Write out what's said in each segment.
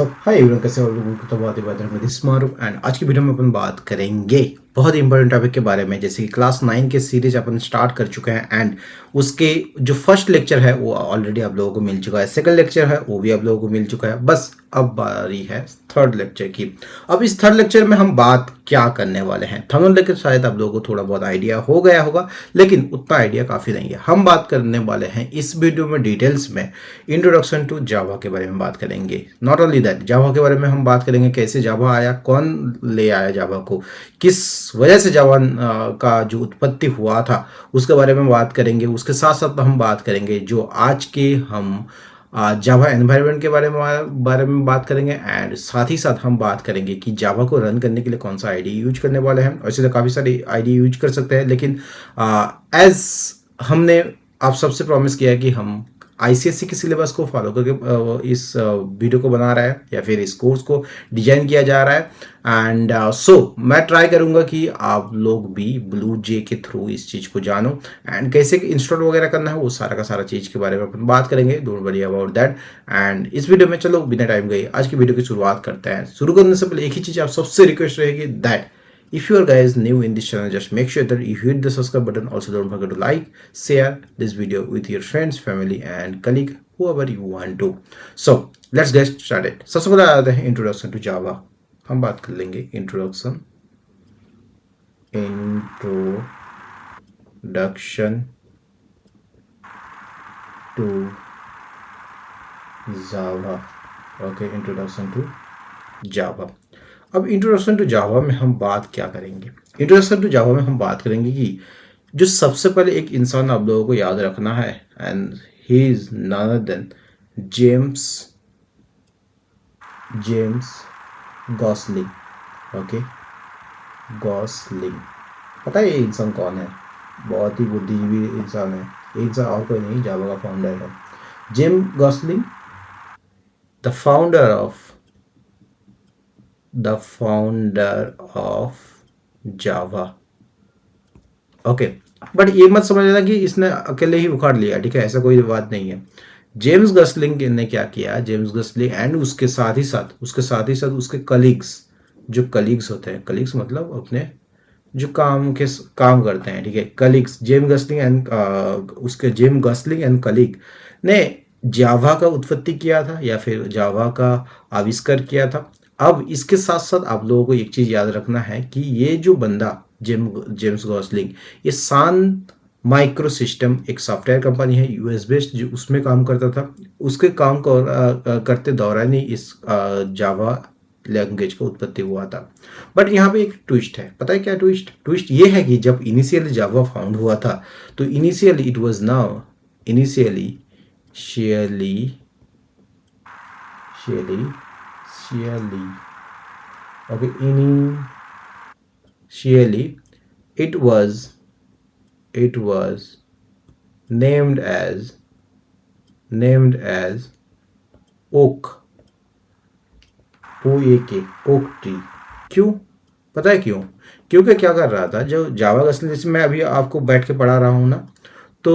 Hi everyone, कैसे हो आप लोगों को। तो बहुत ही बेहतर मैं दिस मारूफ एंड आज की वीडियो में अपन बात करेंगे बहुत ही इंपॉर्टेंट टॉपिक के बारे में। जैसे कि क्लास 9 के सीरीज अपन स्टार्ट कर चुके हैं एंड उसके जो फर्स्ट लेक्चर है वो ऑलरेडी आप लोगों को मिल चुका है, सेकंड लेक्चर है वो भी आप लोगों को मिल चुका है। बस अब बारी है थर्ड लेक्चर की। अब इस थर्ड लेक्चर में हम बात क्या करने वाले हैं, थंबनेल लेकर शायद आप लोगों को थोड़ा बहुत आइडिया हो गया होगा, लेकिन उतना आइडिया काफ़ी नहीं है। हम बात करने वाले हैं इस वीडियो में डिटेल्स में इंट्रोडक्शन टू जावा के बारे में बात करेंगे। नॉट ओनली दैट, जावा के बारे में हम बात करेंगे, कैसे जावा आया, कौन ले आया जावा को, किस वजह से जावा का जो उत्पत्ति हुआ था उसके बारे में बात करेंगे। उसके साथ साथ हम बात करेंगे जो आज के हम जावा एनवायरनमेंट के बारे में बात करेंगे एंड साथ ही साथ हम बात करेंगे कि जावा को रन करने के लिए कौन सा आईडी यूज करने वाले हैं। वैसे तो काफ़ी सारी आईडी यूज कर सकते हैं, लेकिन एज हमने आप सबसे प्रॉमिस किया है कि हम आईसीएससी के सिलेबस को फॉलो करके इस वीडियो को बना रहा है या फिर इस कोर्स को डिजाइन किया जा रहा है। एंड सो मैं ट्राई करूंगा कि आप लोग भी ब्लू जे के थ्रू इस चीज़ को जानो एंड कैसे इंस्टॉल वगैरह करना है, वो सारा का सारा चीज़ के बारे में अपन बात करेंगे। Don't worry about that. And इस वीडियो में चलो बिना टाइम गए आज की वीडियो की शुरुआत करते हैं। शुरू करने से पहले एक ही चीज़ आप सबसे रिक्वेस्ट रहेगी, that if you are guys new in this channel, just make sure that you hit the subscribe button. Also don't forget to like, share this video with your friends, family and colleague, whoever you want to. So let's get started. सबसे पहले आते हैं introduction to जावा। हम बात कर लेंगे introduction to Java. Okay, introduction to Java. अब introduction to जावा में हम बात क्या करेंगे, इंट्रोडक्शन टू जावा में हम बात करेंगे कि जो सबसे पहले एक इंसान आप लोगों को याद रखना है and he is none other than James Gosling. Okay, Gosling. पता है ये इंसान कौन है? बहुत ही बुद्धिजीवी इंसान है। ये इंसान और कोई नहीं, जावा का फाउंडर है James Gosling, the founder of Java. Okay, but ये मत समझ लेना कि इसने अकेले ही उखाड़ लिया, ठीक है, ऐसा कोई बात नहीं है। जेम्स गसलिंग ने क्या किया, जेम्स गसलिंग एंड उसके साथ ही साथ उसके कलीग्स, जो कलीग्स होते हैं, कलीग्स मतलब अपने जो काम करते हैं, ठीक है, कलीग्स, जेम्स गसलिंग एंड कलीग ने जावा का उत्पत्ति किया था या फिर जावा का आविष्कार किया था। अब इसके साथ साथ आप लोगों को एक चीज़ याद रखना है कि ये जो बंदा जेम्स गॉसलिंग, ये शांत माइक्रो सिस्टम एक सॉफ्टवेयर कंपनी है यूएस बेस्ड, जो उसमें काम करता था। उसके काम करते दौरान ही इस जावा लैंग्वेज का उत्पत्ति हुआ था। बट यहाँ पे एक ट्विस्ट है। पता है क्या ट्विस्ट ये है कि जब इनिशियली जावा फाउंड हुआ था तो initially it was now initially okay, initially it was named as oak, oak tree. क्यों? पता है क्यों? क्योंकि क्या कर रहा था, जो जावा का जैसे मैं अभी आपको बैठ के पढ़ा रहा हूँ ना, तो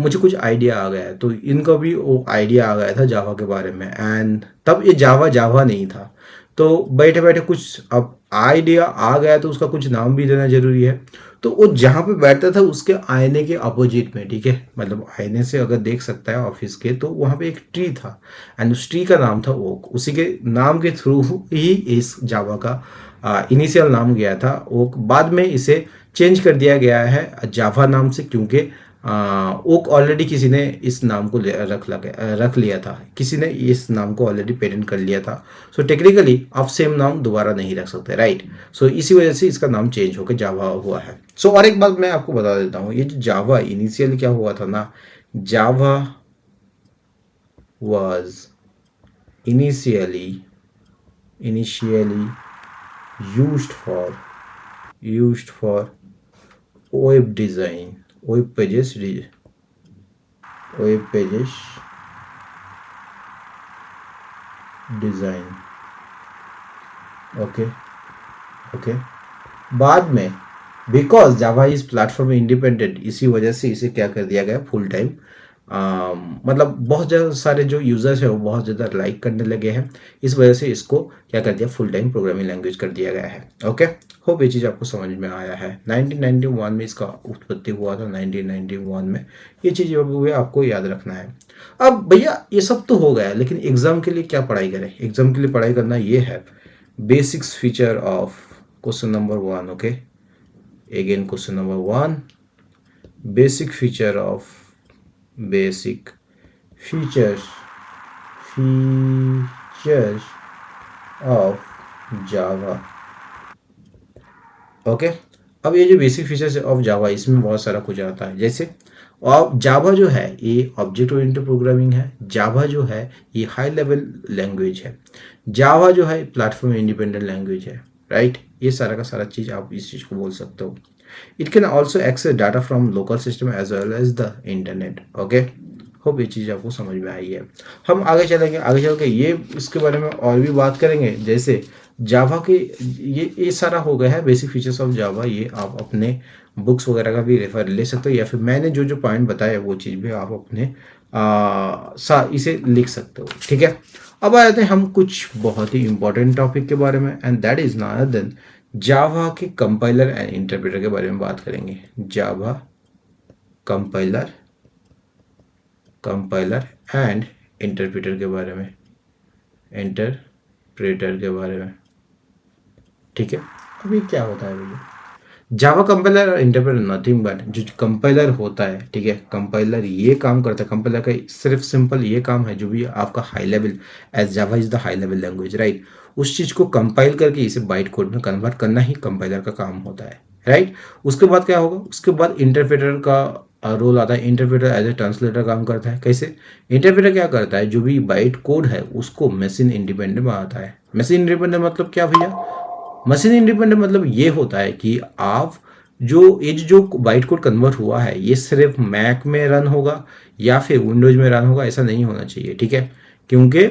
मुझे कुछ आइडिया आ गया है, तो इनको भी वो आइडिया आ गया था जावा के बारे में। एंड तब ये जावा नहीं था, तो बैठे बैठे कुछ अब आइडिया आ गया तो उसका कुछ नाम भी देना जरूरी है। तो वो जहाँ पे बैठता था उसके आईने के अपोजिट में, ठीक है, मतलब आईने से अगर देख सकता है ऑफिस के, तो वहाँ पे एक ट्री था एंड उस ट्री का नाम था ओक। उसी के नाम के थ्रू ही इस जावा का इनिशियल नाम गया था ओक। बाद में इसे चेंज कर दिया गया है जावा नाम से, क्योंकि ओक ऑलरेडी किसी ने इस नाम को रख लिया था, किसी ने इस नाम को ऑलरेडी पेटेंट कर लिया था। सो टेक्निकली आप सेम नाम दोबारा नहीं रख सकते, राइट। सो इसी वजह से इसका नाम चेंज होकर जावा हुआ है। सो और एक बात मैं आपको बता देता हूँ, ये जो जावा इनिशियली क्या हुआ था ना, Java was initially used for web design, web pages design. Okay, बाद में because Java is platform independent, इसी वजह से इसे क्या कर दिया गया, फुल टाइम मतलब बहुत ज़्यादा सारे जो यूज़र्स हैं वो बहुत ज़्यादा लाइक करने लगे हैं। इस वजह से इसको क्या कर दिया, फुल टाइम प्रोग्रामिंग लैंग्वेज कर दिया गया है। ओके, होप ये चीज़ आपको समझ में आया है। 1991 में इसका उत्पत्ति हुआ था, 1991 में। ये चीज़ हुए आपको याद रखना है। अब भैया ये सब तो हो गया, लेकिन एग्ज़ाम के लिए क्या पढ़ाई करें? एग्ज़ाम के लिए पढ़ाई करना ये है, basics feature of question number 1। Okay, again question number 1, basic feature of basic features features of Java। Okay, अब ये जो बेसिक फीचर्स ऑफ जावा, इसमें बहुत सारा कुछ आता है। जैसे और जावा जो है ये ऑब्जेक्ट ओरिएंटेड प्रोग्रामिंग है, जावा जो है ये हाई लेवल लैंग्वेज है, जावा जो है प्लेटफॉर्म इंडिपेंडेंट लैंग्वेज है, राइट। ये सारा का सारा चीज़ आप इस चीज़ को बोल सकते हो। It can also access data from local system as well as the internet. Okay, hope ये चीज़ आपको समझ में आई है। हम आगे चलेंगे, आगे चल के ये इसके बारे में और भी बात करेंगे। जैसे जावा के ये सारा हो गया है बेसिक फीचर्स ऑफ जावा। ये आप अपने बुक्स वगैरह का भी रेफर ले सकते हो, या फिर मैंने जो जो पॉइंट बताया वो चीज़ भी आप अपने इसे लिख सकते हो, ठीक है। अब आ जाते हैं हम कुछ बहुत ही इंपॉर्टेंट टॉपिक के बारे में, and that is not other than Java के कंपाइलर एंड इंटरप्रेटर के बारे में बात करेंगे। जावा कंपाइलर एंड इंटरप्रेटर के बारे में, ठीक है। अब ये क्या होता है भैया? जावा कंपाइलर और इंटरप्रेटर नथिंग बट, जो कंपाइलर होता है, ठीक है, कंपाइलर ये काम करता है, कंपाइलर का सिर्फ सिंपल ये काम है, जो भी आपका high level, as Java is the high level language, right, उस चीज़ को कंपाइल करके इसे बाइट कोड में कन्वर्ट करना ही कंपाइलर का काम होता है, राइट। उसके बाद क्या होगा, उसके बाद इंटरप्रेटर का रोल आता है। इंटरप्रेटर एज ए ट्रांसलेटर काम करता है। कैसे? इंटरप्रेटर क्या करता है, जो भी बाइट कोड है उसको मशीन इंडिपेंडेंट बनाता है। मशीन इंडिपेंडेंट मतलब क्या भैया? मशीन इंडिपेंडेंट मतलब ये होता है कि आप जो बाइट कोड कन्वर्ट हुआ है ये सिर्फ मैक में रन होगा या फिर विंडोज में रन होगा, ऐसा नहीं होना चाहिए, ठीक है। क्योंकि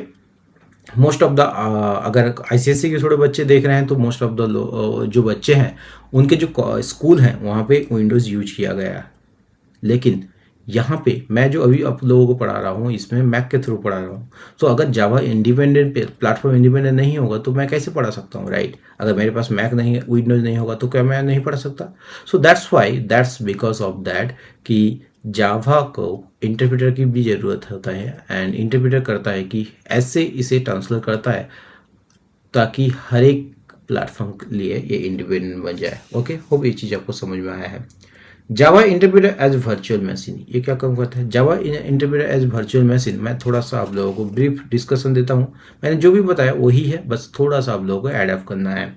मोस्ट ऑफ द अगर आईसीएससी के थोड़े बच्चे देख रहे हैं तो मोस्ट ऑफ द जो बच्चे हैं उनके जो स्कूल हैं वहाँ पे विंडोज़ यूज किया गया है, लेकिन यहाँ पे मैं जो अभी आप लोगों को पढ़ा रहा हूँ इसमें मैक के थ्रू पढ़ा रहा हूँ। तो अगर जावा इंडिपेंडेंट प्लेटफॉर्म इंडिपेंडेंट नहीं होगा तो मैं कैसे पढ़ा सकता हूँ, राइट। अगर मेरे पास मैक नहीं है, विंडोज नहीं होगा तो क्या मैं नहीं पढ़ सकता? So that's because of that कि जावा को इंटरप्रेटर की भी ज़रूरत होता है, एंड इंटरप्रेटर करता है कि ऐसे इसे ट्रांसलेट करता है ताकि हर एक प्लेटफॉर्म के लिए ये इंडिपेंडेंट बन जाए। ओके, होप ये चीज़ आपको समझ में आया है। Java interpreter as virtual machine, ये क्या काम करता है? Java interpreter as virtual machine, मैं थोड़ा सा आप लोगों को ब्रीफ डिस्कशन देता हूँ। मैंने जो भी बताया वही है, बस थोड़ा सा आप लोगों को एड ऑफ करना है।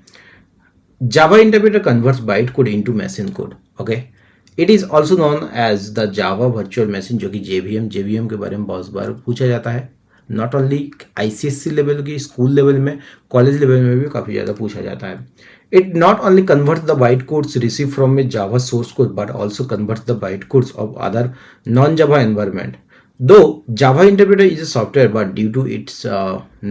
Java interpreter converts byte code into machine code. Okay, it is also known as the Java virtual machine, जो कि जेवीएम के बारे में बहुत बार पूछा जाता है। नॉट ओनली आईसीएससी लेवल की, स्कूल लेवल में, कॉलेज लेवल में भी काफ़ी ज़्यादा पूछा जाता है। It not only converts the bytecodes received from a Java source code but also converts the bytecodes of other non-Java environment. Though Java interpreter is a software, but due to its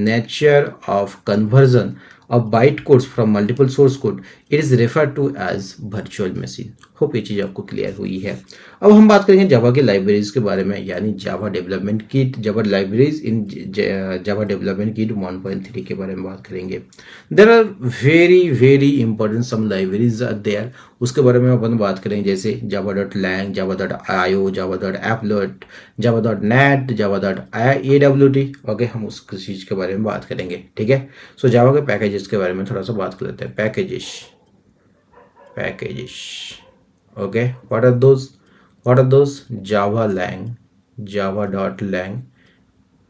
nature of conversion of bytecodes from multiple source code, it is referred to as virtual machine. Hope ये चीज़ आपको clear हुई है। अब हम बात करेंगे जावा के लाइब्रेरीज के बारे में, यानी Java development kit, Java libraries in Java development kit 1.3 के बारे में बात करेंगे। There are very important some libraries are there, उसके बारे में अपन बात करेंगे। जैसे java.lang, java.io, java.applet, java.net, java.awt। Okay, हम उस चीज़ के बारे में बात करेंगे, ठीक है। सो जावा के पैकेजेस के बारे में थोड़ा सा बात कर लेते हैं। Packages okay, what are those? java.lang, java.lang,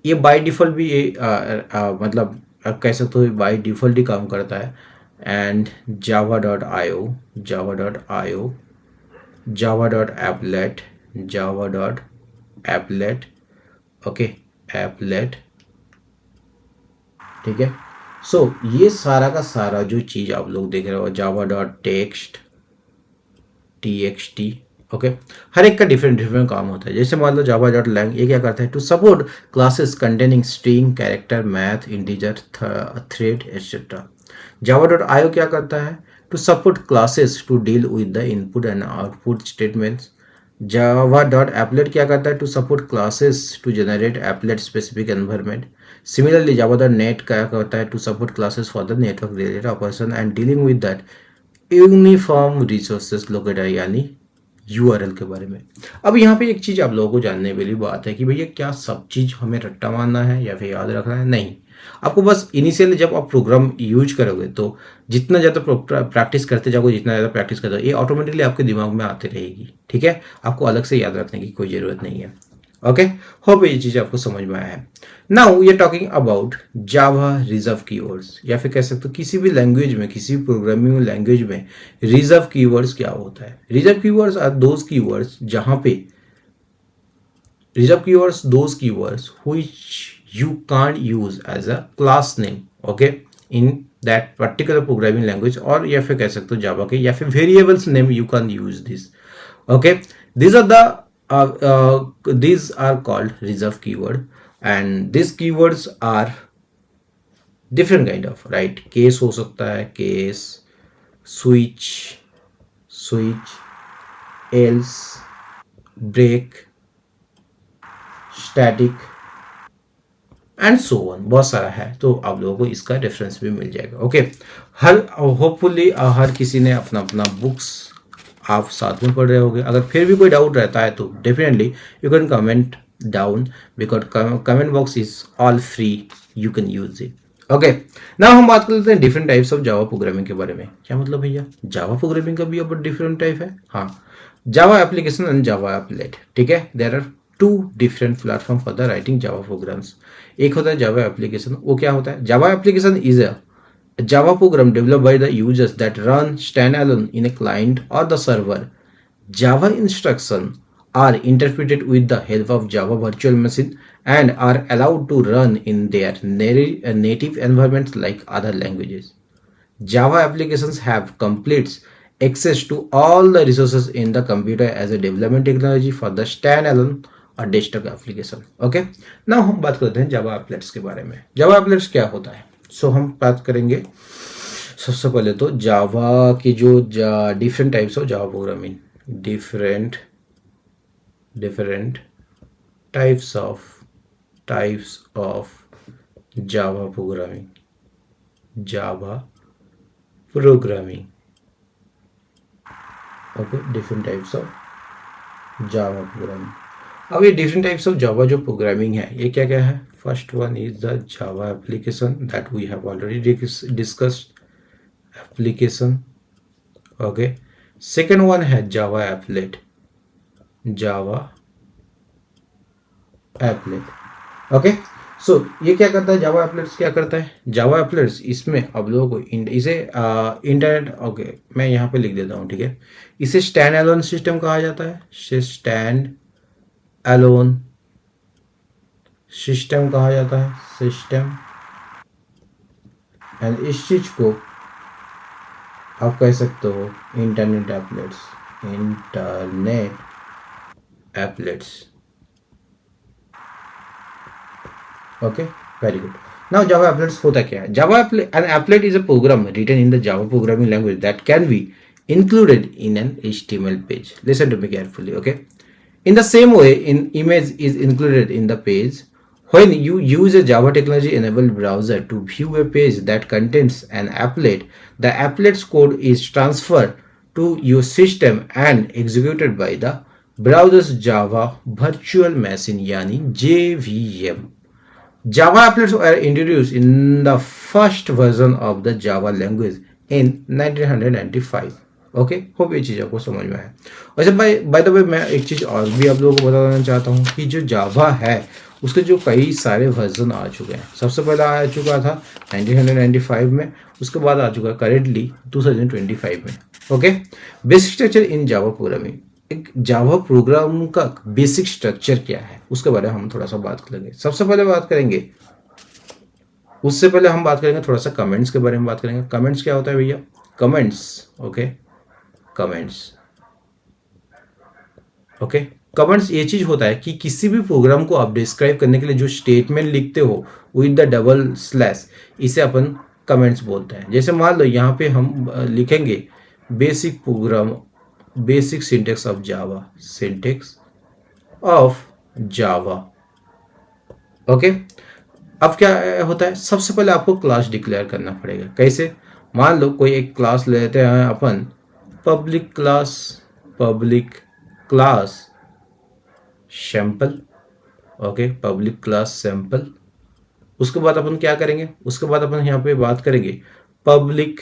ये बाय डिफ़ॉल्ट भी ये मतलब आप कह सकते हो बाय डिफ़ॉल्ट ही काम करता है। And java.io, java.applet, okay, applet, ठीक है। सो ये सारा का सारा जो चीज़ आप लोग देख रहे हो, java.txt, ओके, हर एक का डिफरेंट काम होता है। जैसे मान लो java.lang, ये क्या करता है? To support classes containing string, character, math, integer, thread etcetera. java.io क्या करता है? To support classes to deal with the input and output statements. Java dot applet क्या करता है? To support classes to generate applet specific environment. Similarly Java dot net क्या करता है? To support classes for the network related operation and dealing with that uniform resources locator, यानी URL के बारे में। अब यहाँ पे एक चीज़ आप लोगों को जानने वाली बात है कि भैया क्या सब चीज़ हमें रट्टा मारना है या फिर याद रखना है? नहीं, आपको बस इनिशियली जब आप प्रोग्राम यूज करोगे तो जितना ज़्यादा प्रैक्टिस करते जाओगे, जितना ज़्यादा प्रैक्टिस करते हो, ये ऑटोमेटिकली आपके दिमाग में आती रहेगी। ठीक है, आपको अलग से याद रखने की कोई ज़रूरत नहीं है। ओके, होप ये चीज़ आपको समझ में आया है। Now we are talking about Java reserve keywords, या फिर कह सकते हो किसी भी लैंग्वेज में, किसी भी प्रोग्रामिंग लैंग्वेज में रिजर्व कीवर्ड्स क्या होता है? Reserve keywords are those keywords जहां पे reserve keywords those keywords which you can't use as a class name, okay, in that particular programming language, और या फिर कह सकते हो जावा के, या फिर variables name you can use this. Okay, these are the these are called reserve keyword, and these keywords are different kind of, right? Case हो सकता है, case, switch, else, break, static and so on, बहुत सारा है, तो आप लोगों को इसका रेफरेंस भी मिल जाएगा। ओके, हर होपफुली हर किसी ने अपना अपना बुक्स आप साथ में पढ़ रहे होगे। अगर फिर भी कोई डाउट रहता है तो definitely you can comment down, because comment box is all free, you can use it. Okay, now हम बात कर लेते हैं different types of Java programming के बारे में। क्या मतलब भैया, जावा प्रोग्रामिंग का भी अब डिफरेंट टाइप है? हाँ, Java application and Java applet. ठीक है, there are two different platform for the writing Java programs. एक होता है जावा एप्लीकेशन, वो क्या होता है? Java application is a Java program developed by the users that run standalone in a client or the server. Java instructions are interpreted with the help of Java virtual machine and are allowed to run in their native environments like other languages. Java applications have complete access to all the resources in the computer as a development technology for the standalone और desktop application. Okay, now हम बात करते हैं जावा एप्लेट्स के बारे में। जावा एप्लेट्स क्या होता है? सो हम बात करेंगे सबसे पहले तो जावा की जो different types of Java programming, different types of Java programming, okay, different types of Java programming. अब ये डिफरेंट टाइप्स ऑफ जावा जो प्रोग्रामिंग है, ये क्या क्या है? First one is the Java application that we have already discussed, application. Okay, second one है Java applet, okay. सो ये क्या करता है? जावा एप्लेट्स क्या करता है? जावा एप्लेट्स इसमें अब लोगों को इसे इंटरनेट, ओके मैं यहाँ पे लिख देता हूँ, ठीक है। इसे स्टैंड एलोन सिस्टम कहा जाता है, स्टैंड एलोन सिस्टम कहा जाता है, सिस्टम। एंड इस चीज को आप कह सकते हो internet applets, okay, very good. Now Java applets होता क्या है? Java an applet is a program written in the Java programming language that can be included in an HTML page. Listen to me carefully, okay? In the same way, an image is included in the page. When you use a Java technology enabled browser to view a page that contains an applet, the applet's code is transferred to your system and executed by the browser's Java virtual machine, yani JVM. Java applets were introduced in the first version of the Java language in 1995. Okay, hope ये चीज़ आपको समझ में है। अच्छा by the way मैं एक चीज़ और भी आप लोगों को बता देना चाहता हूँ कि जो जावा है उसके जो कई सारे वर्जन आ चुके हैं। सबसे पहले आ चुका था 1995 में, उसके बाद आ चुका है करेंटली 2025 में। Okay, basic structure in Java programming. एक जावा प्रोग्राम का बेसिक स्ट्रक्चर क्या है उसके बारे में हम थोड़ा सा बात करेंगे। सबसे पहले बात करेंगे, उससे पहले हम बात करेंगे थोड़ा सा कमेंट्स के बारे में बात करेंगे। कमेंट्स क्या होता है भैया? कमेंट्स, ओके, कमेंट्स ये चीज होता है कि किसी भी प्रोग्राम को आप डिस्क्राइब करने के लिए जो स्टेटमेंट लिखते हो विद द डबल स्लैश, इसे अपन कमेंट्स बोलते हैं। जैसे मान लो यहाँ पे हम लिखेंगे basic program basic syntax of Java, syntax of Java. Okay, अब क्या होता है, सबसे पहले आपको क्लास डिक्लेयर करना पड़ेगा। कैसे? मान लो कोई एक क्लास लेते हैं अपन, public class, public class sample. Okay, public class sample. उसके बाद अपन क्या करेंगे, उसके बाद अपन यहाँ पे बात करेंगे public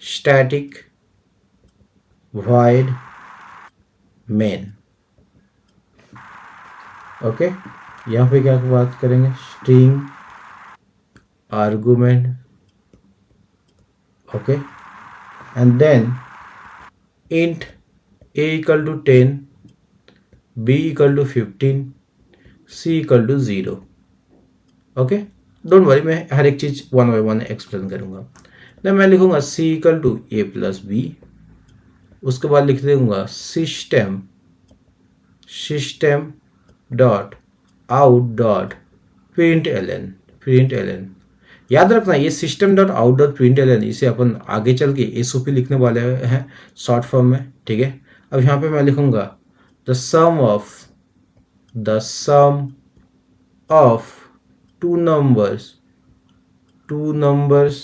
static void main। Okay, यहाँ पे क्या बात करेंगे, string argument. Okay, and then int a equal to 10, b equal to 15, c equal to 0। Okay, don't worry, मैं हर एक चीज वन बाई वन एक्सप्लेन करूंगा। देन मैं लिखूंगा c equal to a plus B. उसके बाद लिख दूंगा system, system dot out dot println, println. याद रखना ये system dot out dot println, इसे अपन आगे चल के एसओपी लिखने वाले हैं शॉर्ट फॉर्म में। ठीक है, अब यहाँ पे मैं लिखूंगा the sum of, the sum of two numbers, two numbers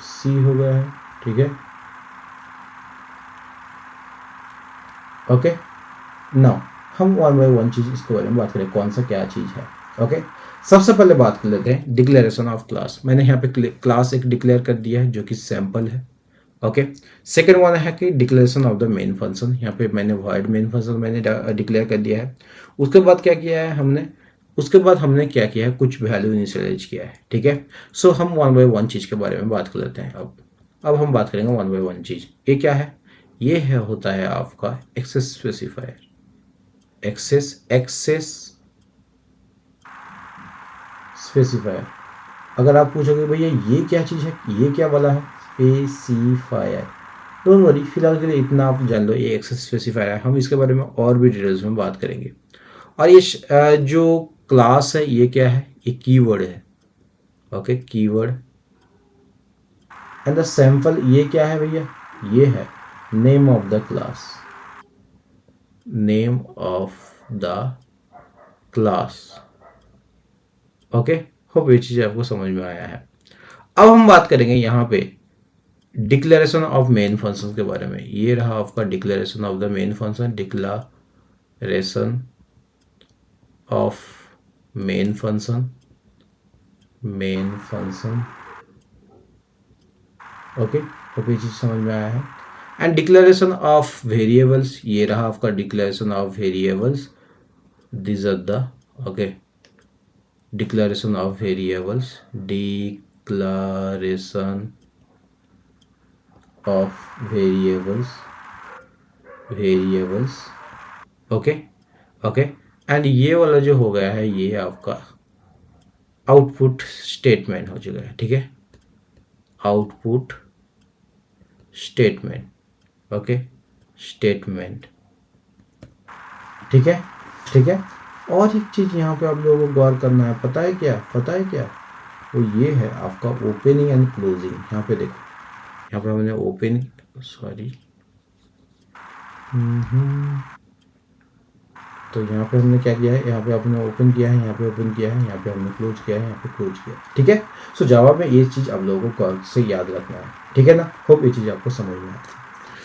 सी हो गया है। ठीक है, ओके, नाउ हम वन बाई वन चीज इसके बारे में बात करें, कौन सा क्या चीज है। ओके, सबसे पहले बात कर लेते हैं डिक्लेरेशन ऑफ क्लास। मैंने यहाँ पे क्लास एक डिक्लेयर कर दिया है जो कि सैंपल है। ओके, सेकेंड वन है कि declaration of the main function. यहाँ पे मैंने void मेन फंक्शन मैंने डिक्लेयर कर दिया है। उसके बाद क्या किया है हमने, उसके बाद हमने क्या किया है, कुछ वैल्यू इनिशियलाइज किया है। ठीक है, सो हम वन बाई वन चीज के बारे में बात कर लेते हैं। अब हम बात करेंगे वन बाई वन चीज। ये क्या है, ये है होता है आपका access specifier, access, access specifier. अगर आप पूछोगे भैया ये क्या चीज़ है, ये क्या वाला है, स्पेसिफायर, डोंट वरी, फिलहाल के लिए इतना आप जान लो, ये एक्सेस स्पेसिफायर है। हम इसके बारे में और भी डिटेल्स में बात करेंगे। और ये जो क्लास है ये क्या है, ये कीवर्ड है। Okay, keyword. And the sample ये क्या है भैया, ये है name of the class, name of the class. Okay, hope ये चीज आपको समझ में आया है। अब हम बात करेंगे यहाँ पे डिक्लेरेशन ऑफ मेन फंक्शन के बारे में। ये रहा आपका declaration of the main function, declaration of main function, main function. Okay, hope ये चीज समझ में आया है। एंड डिक्लेरेशन ऑफ वेरिएबल्स, ये रहा आपका declaration of variables, this are the, okay, declaration of variables, declaration of variables, variables। Okay, okay, and ये वाला जो हो गया है ये आपका आउटपुट स्टेटमेंट हो चुका है। ठीक है, आउटपुट स्टेटमेंट, ओके, स्टेटमेंट। ठीक है, ठीक है। और एक चीज़ यहाँ पे आप लोगों को गौर करना है, पता है क्या, पता है क्या, वो ये है आपका ओपनिंग एंड क्लोजिंग। यहाँ पे देखो, यहाँ पे हमने ओपन, सॉरी, तो यहाँ पे हमने क्या किया है, यहाँ पे आपने ओपन किया है, यहाँ पे ओपन किया है, यहाँ पे हमने क्लोज किया है, यहाँ पे क्लोज किया है। ठीक है, सो जावा में ये चीज़ आप लोगों को गौर से याद रखना है। ठीक है ना, होप ये चीज़ आपको समझ में आए।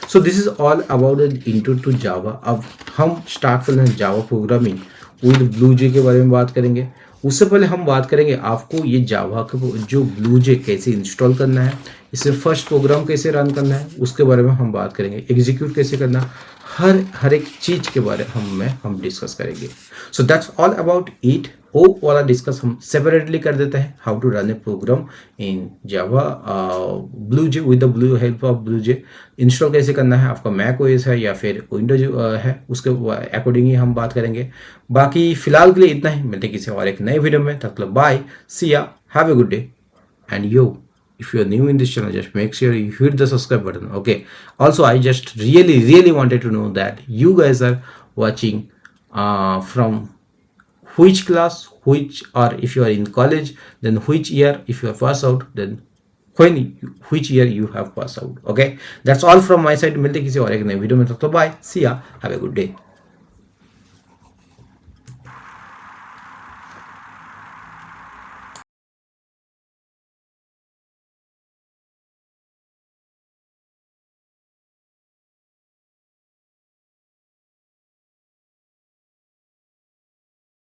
So this is all about the intro to Java. अब हम स्टार्ट कर रहे हैं जावा प्रोग्रामिंग विद ब्लूजे के बारे में बात करेंगे। उससे पहले हम बात करेंगे आपको ये जावा का जो ब्लूजे कैसे इंस्टॉल करना है, इसे फर्स्ट प्रोग्राम कैसे रन करना है, उसके बारे में हम बात करेंगे, एग्जीक्यूट कैसे करना, हर एक चीज़ के बारे में हम डिस्कस करेंगे। So that's all about it. वो वाला डिस्कस हम सेपरेटली कर देते हैं, how to run a program in Java BlueJ with the blue help of BlueJ. Install कैसे करना है, आपका मैक ओएस है या फिर विंडोज है, उसके अकॉर्डिंग ही हम बात करेंगे। बाकी फिलहाल के लिए इतना ही, मिलते किसी और एक नए वीडियो में, तब तक बाय, सी या, have a good day. And yo, if you are new in this channel, just make sure you hit the subscribe button. Okay, also I just really wanted to know that you guys are watching from which class, which, or if you are in college, then which year, if you are pass out, then when which year you have pass out. Okay, that's all from my side. मिलते किसी और एक नए video में, तो bye, सी या, have a good day.